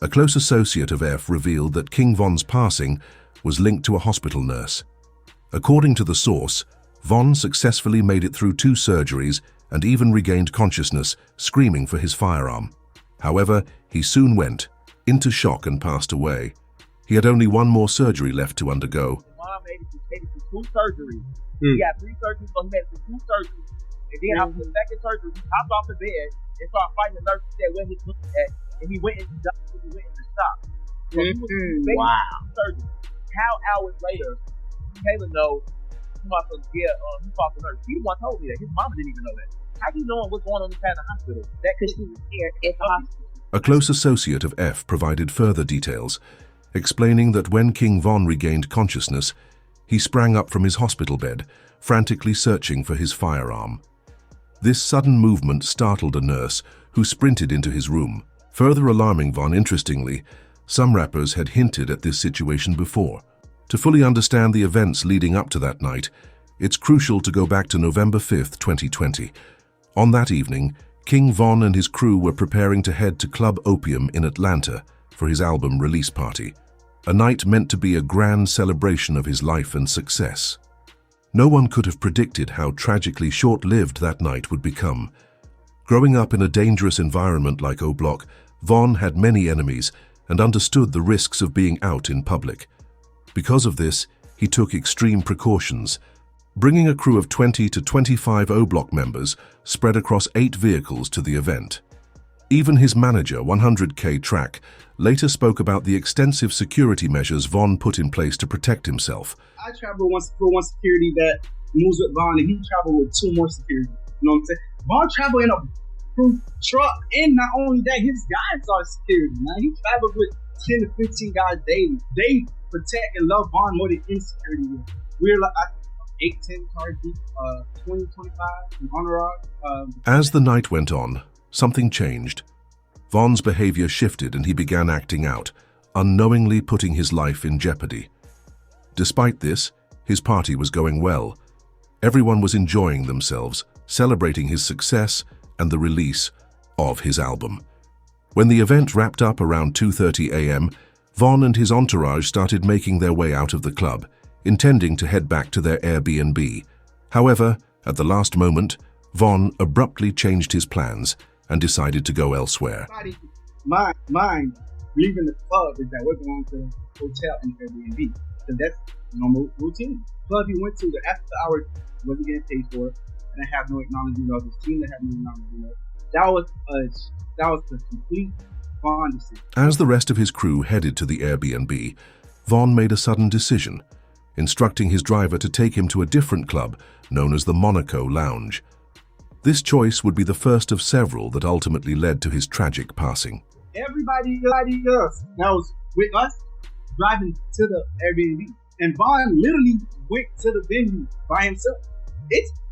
A close associate of F revealed that King Von's passing was linked to a hospital nurse. According to the source, Von successfully made it through 2 surgeries and even regained consciousness, screaming for his firearm. However, he soon went into shock and passed away. He had only 1 more surgery left to undergo. His mom made it through 2 surgeries. He got 3 surgeries, but he made it through 2 surgeries. And then after the 2nd surgery, he hopped off the bed and started fighting the nurse and said where his foot at, and he went into shock. So he was surgery. How hours later, Taylor knows he fought the nurse. He the one told me that. His mama didn't even know that. How do you know what's going on inside the hospital? Because she was here at the hospital. A close associate of F provided further details, explaining that when King Von regained consciousness, he sprang up from his hospital bed, frantically searching for his firearm. This sudden movement startled a nurse who sprinted into his room. Further alarming Von, interestingly, some rappers had hinted at this situation before. To fully understand the events leading up to that night, it's crucial to go back to November 5th, 2020. On that evening, King Von and his crew were preparing to head to Club Opium in Atlanta for his album release party, a night meant to be a grand celebration of his life and success. No one could have predicted how tragically short-lived that night would become. Growing up in a dangerous environment like O Block, Von had many enemies and understood the risks of being out in public. Because of this, he took extreme precautions, bringing a crew of 20 to 25 O Block members spread across 8 vehicles to the event. Even his manager, 100K Track, later spoke about the extensive security measures Von put in place to protect himself. I traveled for one security that moves with Von, and he traveled with 2 more security. You know what I'm saying? Von traveled in a proof truck, and not only that, his guys are security, man. He traveled with 10 to 15 guys daily. They protect and love Von more than any security will. We're like 8, 10 cars deep, 20, 25 in Entourage. As the night went on, something changed. Von's behavior shifted and he began acting out, unknowingly putting his life in jeopardy. Despite this, his party was going well. Everyone was enjoying themselves, celebrating his success and the release of his album. When the event wrapped up around 2:30 a.m., Von and his entourage started making their way out of the club, intending to head back to their Airbnb. However, at the last moment, Von abruptly changed his plans and decided to go elsewhere. Mine leaving the club is that we're going to the hotel and Airbnb, because that's normal routine. Club he went to, the after hours wasn't getting paid for, and I have no acknowledgement of his team. That have no acknowledgement of. That was the complete Von decision. As the rest of his crew headed to the Airbnb, Von made a sudden decision, instructing his driver to take him to a different club known as the Monaco Lounge. This choice would be the first of several that ultimately led to his tragic passing. Everybody else that was with us driving to the Airbnb, and Von literally went to the venue by himself.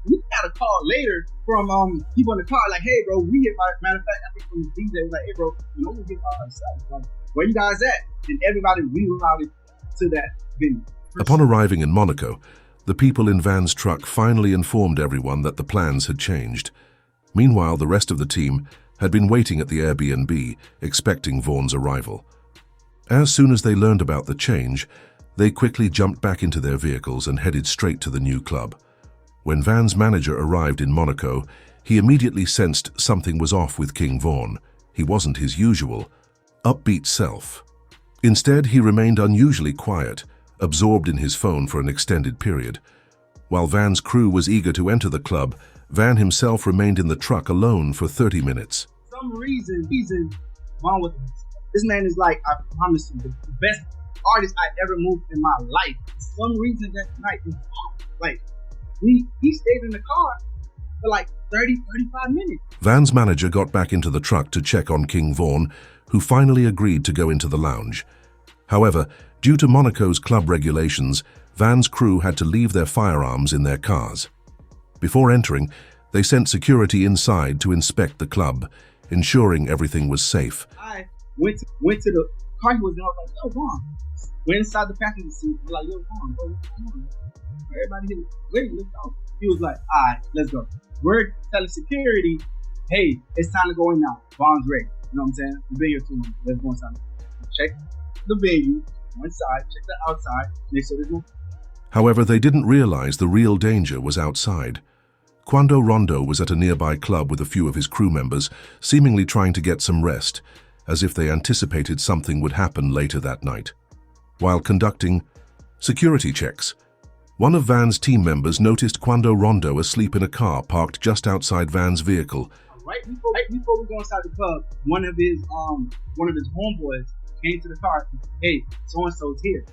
We got a call later from people in the car like, hey bro, we hit by, matter of fact, I think from the DJ was like, hey bro, we hit by ourselves. Like, where you guys at? And everybody rerouted to that venue. Upon arriving in Monaco, the people in Van's truck finally informed everyone that the plans had changed. Meanwhile, the rest of the team had been waiting at the Airbnb, expecting Von's arrival. As soon as they learned about the change, they quickly jumped back into their vehicles and headed straight to the new club. When Van's manager arrived in Monaco, he immediately sensed something was off with King Von. He wasn't his usual, upbeat self. Instead, he remained unusually quiet, absorbed in his phone for an extended period. While Van's crew was eager to enter the club, Van himself remained in the truck alone for 30 minutes. For some reason, Von was, this man is like, I promise you, the best artist I've ever moved in my life. For some reason that night, like, he stayed in the car for like 30, 35 minutes. Van's manager got back into the truck to check on King Von, who finally agreed to go into the lounge. However, due to Monaco's club regulations, Van's crew had to leave their firearms in their cars. Before entering, they sent security inside to inspect the club, ensuring everything was safe. I went to the car he was in. I was like, yo, Von. Went inside the passenger seat. I was like, yo, Von, bro, what's going on? Everybody hit it. Wait, let's go. He was like, all right, let's go. We're telling security, hey, it's time to go in now. Von's ready. You know what I'm saying? We've been here too long. Let's go inside. check the venue, one side, check the outside, make sure there's no. However, they didn't realize the real danger was outside. Quando Rondo was at a nearby club with a few of his crew members, seemingly trying to get some rest, as if they anticipated something would happen later that night. While conducting security checks, one of Van's team members noticed Quando Rondo asleep in a car parked just outside Van's vehicle. Right before we go inside the club, one of his homeboys came to the car and said, "Hey, so-and-so's here."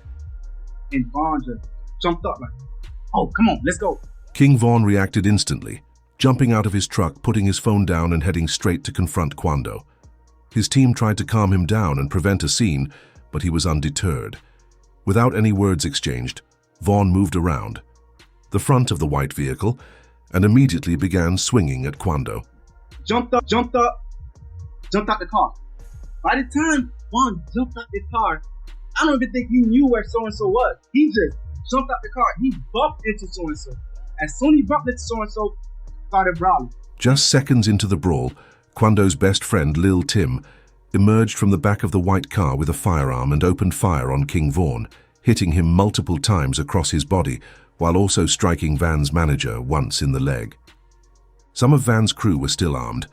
And Vaughn just jumped up like, "Oh, come on, let's go." King Von reacted instantly, jumping out of his truck, putting his phone down and heading straight to confront Quando. His team tried to calm him down and prevent a scene, but he was undeterred. Without any words exchanged, Vaughn moved around the front of the white vehicle and immediately began swinging at Quando. Jumped out the car. By the time Vaughn jumped out the car, I don't even think he knew where so-and-so was. He just jumped out the car. He bumped into so-and-so. As soon as he bumped into so-and-so, started brawling. Just seconds into the brawl, Quando's best friend, Lil Tim, emerged from the back of the white car with a firearm and opened fire on King Vaughn, hitting him multiple times across his body, while also striking Van's manager once in the leg. Some of Van's crew were still armed,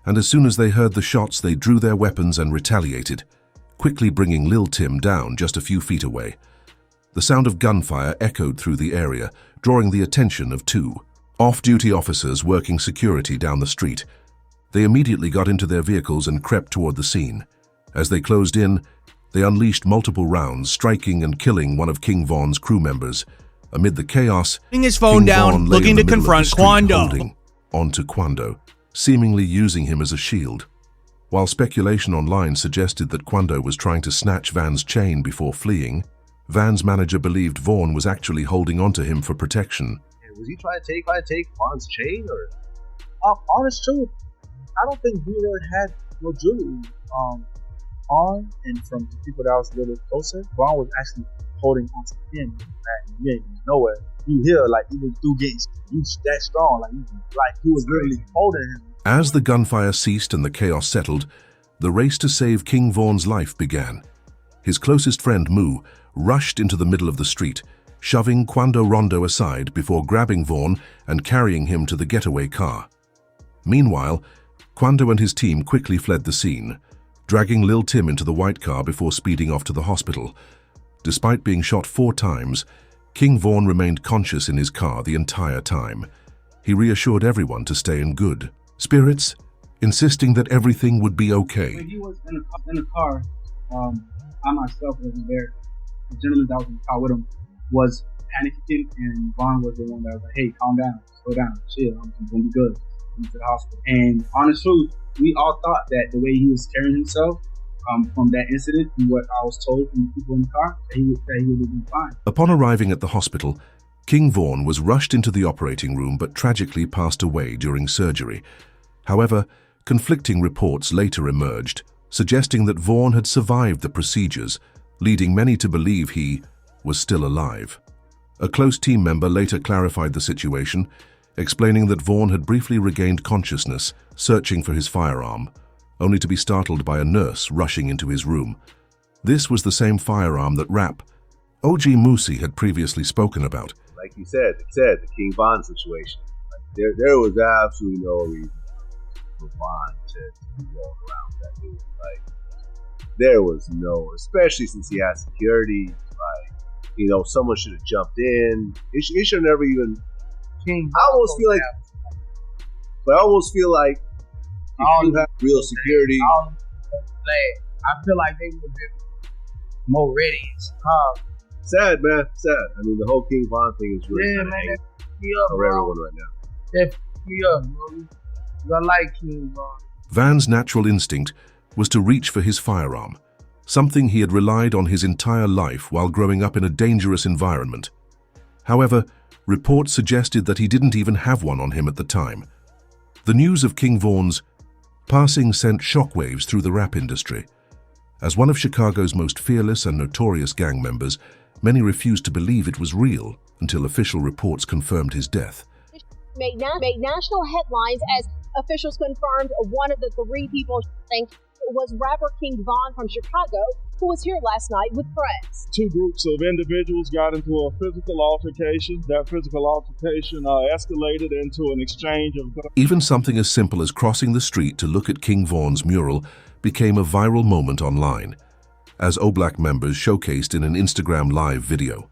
and as soon as they heard the shots, they drew their weapons and retaliated, quickly bringing Lil Tim down just a few feet away. The sound of gunfire echoed through the area, drawing the attention of two off-duty officers working security down the street. They immediately got into their vehicles and crept toward the scene. As they closed in, they unleashed multiple rounds, striking and killing one of King Von's crew members. Amid the chaos, putting his phone King down, Von lay looking in to the middle of the confront street, Quando. holding onto Quando, seemingly using him as a shield. While speculation online suggested that Quando was trying to snatch Van's chain before fleeing, Van's manager believed Vaughn was actually holding onto him for protection. Was he trying to take Von's chain, or? Honest truth, I don't think he really had no jewelry on, and from the people that was a little closer, Vaughn was actually holding onto him. And you ain't nowhere. You hear like even through getting that strong, like he was literally holding him. As the gunfire ceased and the chaos settled, the race to save King Vaughn's life began. His closest friend, Moo, rushed into the middle of the street, shoving Quando Rondo aside before grabbing Vaughn and carrying him to the getaway car. Meanwhile, Quando and his team quickly fled the scene, dragging Lil Tim into the white car before speeding off to the hospital. Despite being shot 4 times, King Vaughn remained conscious in his car the entire time. He reassured everyone to stay in good spirits, insisting that everything would be okay. When he was in the car, I myself wasn't there. The gentleman that was in the car with him was panicking, and Vaughn was the one that was like, "Hey, calm down, slow down, chill, I'm gonna be good." Went to the hospital. And honest truth, we all thought that the way he was carrying himself from that incident, and what I was told from the people in the car, that he would be fine. Upon arriving at the hospital, King Vaughn was rushed into the operating room but tragically passed away during surgery. However, conflicting reports later emerged, suggesting that Vaughn had survived the procedures, leading many to believe he was still alive. A close team member later clarified the situation, explaining that Vaughn had briefly regained consciousness, searching for his firearm, only to be startled by a nurse rushing into his room. This was the same firearm that Rap OG Moosey had previously spoken about. Like you said, the King Von situation. Like there was absolutely no reason for Von to be going around with that dude. Like there was no, especially since he had security. Like someone should have jumped in. It should have never even. I almost feel like if you have real security. I feel like they would have been more ready and calm. Sad, man. Sad. I mean, the whole King Von thing is really hanging over everyone right now. That me up, bro. I like King Von. Van's natural instinct was to reach for his firearm, something he had relied on his entire life while growing up in a dangerous environment. However, reports suggested that he didn't even have one on him at the time. The news of King Vaughn's passing sent shockwaves through the rap industry. As one of Chicago's most fearless and notorious gang members, many refused to believe it was real until official reports confirmed his death. Made national headlines as officials confirmed one of the 3 people was rapper King Von from Chicago, who was here last night with friends. Two groups of individuals got into a physical altercation. That physical altercation escalated into an exchange of... Even something as simple as crossing the street to look at King Von's mural became a viral moment online, as Oblak members showcased in an Instagram Live video.